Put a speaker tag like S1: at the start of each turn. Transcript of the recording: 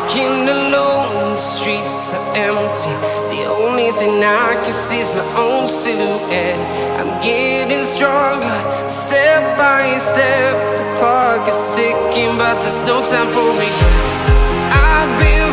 S1: Walking alone, the streets are empty. The only thing I can see is my own silhouette. I'm getting stronger, step by step. The clock is ticking, but there's no time for regrets. I've been